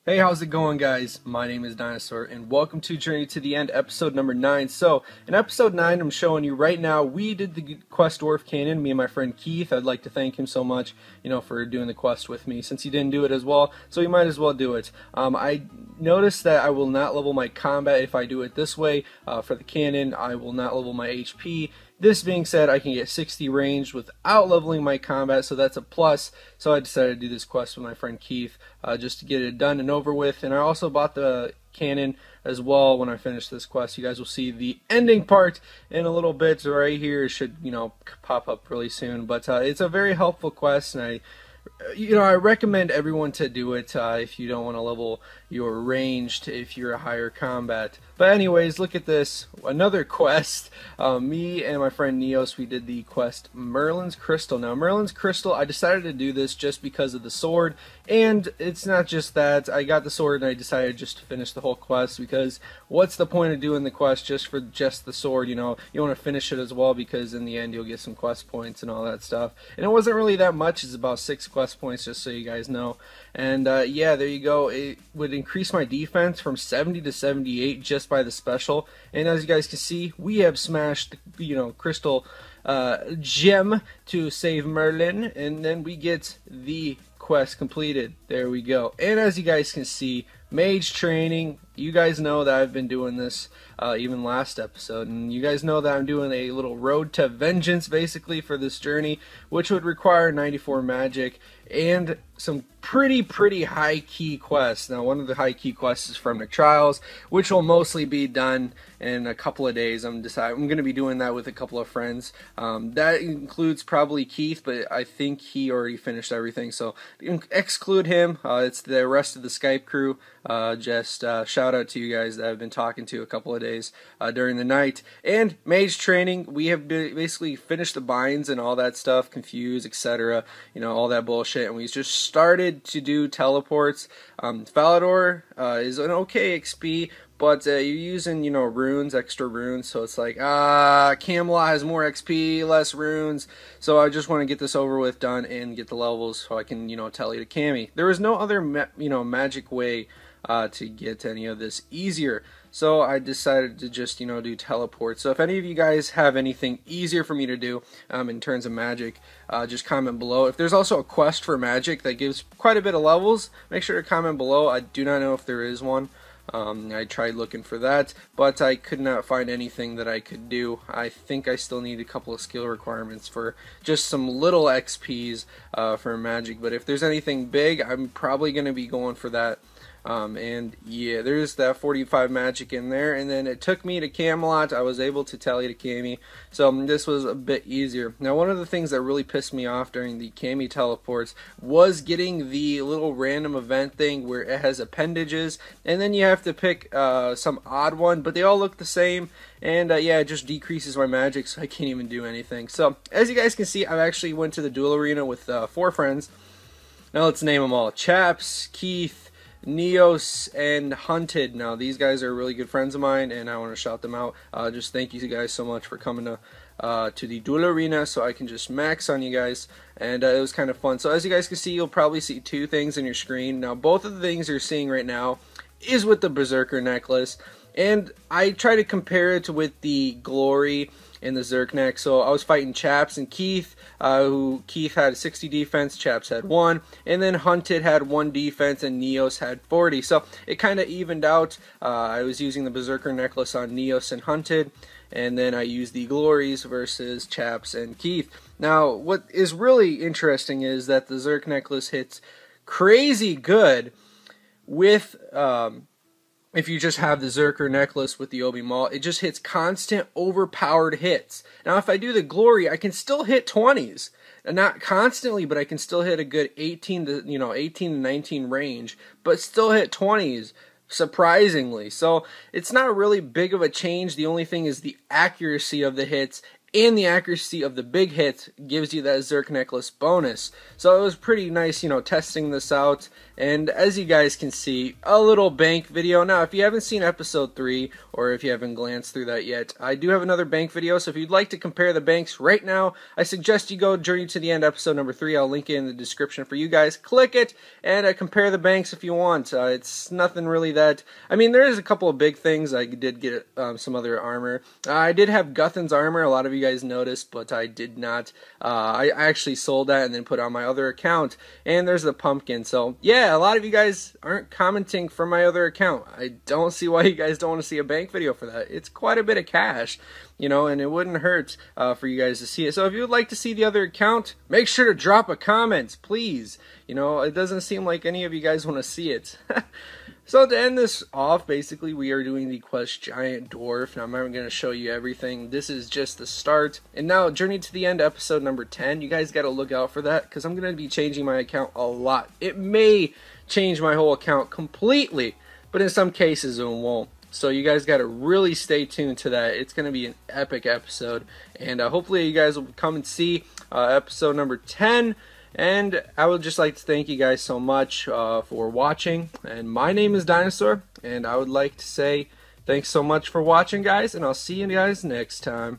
Hey, how's it going, guys? My name is Dinosaur, and welcome to Journey to the End, episode number 9. So, in episode 9, I'm showing you right now, we did the quest Dwarf Canyon, me and my friend Keith. I'd like to thank him so much, for doing the quest with me, since he didn't do it as well, so he might as well do it. I noticed that I will not level my combat if I do it this way. For the cannon, I will not level my HP. This being said, I can get 60 range without leveling my combat, so that's a plus. So I decided to do this quest with my friend Keith, just to get it done and over with. And I also bought the cannon as well when I finish this quest. You guys will see the ending part in a little bit. Right here, it should, pop up really soon. But it's a very helpful quest, and I recommend everyone to do it if you don't want to level your ranged if you're a higher combat. But anyways, look at this, another quest. Me and my friend Neos, we did the quest Merlin's Crystal. Now Merlin's Crystal, I decided to do this just because of the sword, and it's not just that. I got the sword and I decided just to finish the whole quest, because what's the point of doing the quest just for just the sword? You want to finish it as well, because in the end you'll get some quest points and all that stuff. And it wasn't really that much, it's about 6 quest points, just so you guys know. And yeah, there you go. It would increase my defense from 70 to 78 just by the special. And as you guys can see, we have smashed the crystal gem to save Merlin, and then we get the quest completed. There we go. And as you guys can see, mage training. You guys know that I've been doing this even last episode, and you guys know that I'm doing a little road to vengeance basically for this journey, which would require 94 magic and some pretty high key quests. Now, one of the high key quests is from the trials, which will mostly be done in a couple of days. I'm going to be doing that with a couple of friends. That includes probably Keith, but I think he already finished everything, so exclude him. It's the rest of the Skype crew. Just shout out to you guys that I've been talking to a couple of days during the night. And mage training, we have basically finished the binds and all that stuff, confuse, etc. All that bullshit, and we just started to do teleports. Falador is an okay XP, but you're using, runes, extra runes, so it's like, Camelot has more XP, less runes, so I just want to get this over with, done, and get the levels so I can, tally to Cammy. There is no other, magic way to get any of this easier, so I decided to just, do teleport. So if any of you guys have anything easier for me to do in terms of magic, just comment below. If there's also a quest for magic that gives quite a bit of levels, make sure to comment below. I do not know if there is one. I tried looking for that, but I could not find anything that I could do. I think I still need a couple of skill requirements for just some little XPs for magic, but if there's anything big, I'm probably going to be going for that. And yeah, there's that 45 magic in there, and then it took me to Camelot. I was able to tally to Cammy, so this was a bit easier. Now, one of the things that really pissed me off during the Cammy teleports was getting the little random event thing where it has appendages, and then you have to pick some odd one, but they all look the same, and yeah, it just decreases my magic, so I can't even do anything. So, as you guys can see, I actually went to the duel arena with 4 friends. Now, let's name them all. Chaps, Keith, Neos, and Hunted. Now these guys are really good friends of mine, and I want to shout them out. Just thank you guys so much for coming to the duel arena so I can just max on you guys, and it was kind of fun. So as you guys can see, you'll probably see 2 things on your screen. Now both of the things you're seeing right now is with the Berserker necklace, and I try to compare it with the Glory and the Zerkneck. So I was fighting Chaps and Keith, who Keith had 60 defense, Chaps had 1, and then Hunted had 1 defense, and Neos had 40. So it kind of evened out. I was using the Berserker necklace on Neos and Hunted, and then I used the Glories versus Chaps and Keith. Now, what is really interesting is that the Zerk necklace hits crazy good with if you just have the Zerker necklace with the Obi Maul. It just hits constant overpowered hits. Now if I do the Glory, I can still hit 20s. And not constantly, but I can still hit a good 18 to 19 range, but still hit 20s surprisingly. So it's not really big of a change. The only thing is the accuracy of the hits and the accuracy of the big hit gives you that Zerk necklace bonus. So it was pretty nice, you know, testing this out. And as you guys can see, a little bank video. Now, if you haven't seen episode 3, or if you haven't glanced through that yet, I do have another bank video. So if you'd like to compare the banks right now, I suggest you go Journey to the End episode number 3. I'll link it in the description for you guys. Click it and compare the banks if you want. It's nothing really that... I mean, there is a couple of big things. I did get some other armor. I did have Guthan's armor. A lot of you guys noticed, but I did not. I actually sold that and then put it on my other account. And there's the pumpkin. So yeah, a lot of you guys aren't commenting from my other account. I don't see why you guys don't want to see a bank video for that. It's quite a bit of cash, you know, and it wouldn't hurt for you guys to see it. So if you would like to see the other account, make sure to drop a comment, please. You know, it doesn't seem like any of you guys want to see it. So to end this off, basically we are doing the Quest Giant Dwarf. Now I'm not going to show you everything. This is just the start. And now Journey to the End episode number 10. You guys got to look out for that because I'm going to be changing my account a lot. It may change my whole account completely, but in some cases it won't. So you guys got to really stay tuned to that. It's going to be an epic episode. And hopefully you guys will come and see episode number 10. And I would just like to thank you guys so much for watching. And my name is Dinosaur, and I would like to say thanks so much for watching, guys, and I'll see you guys next time.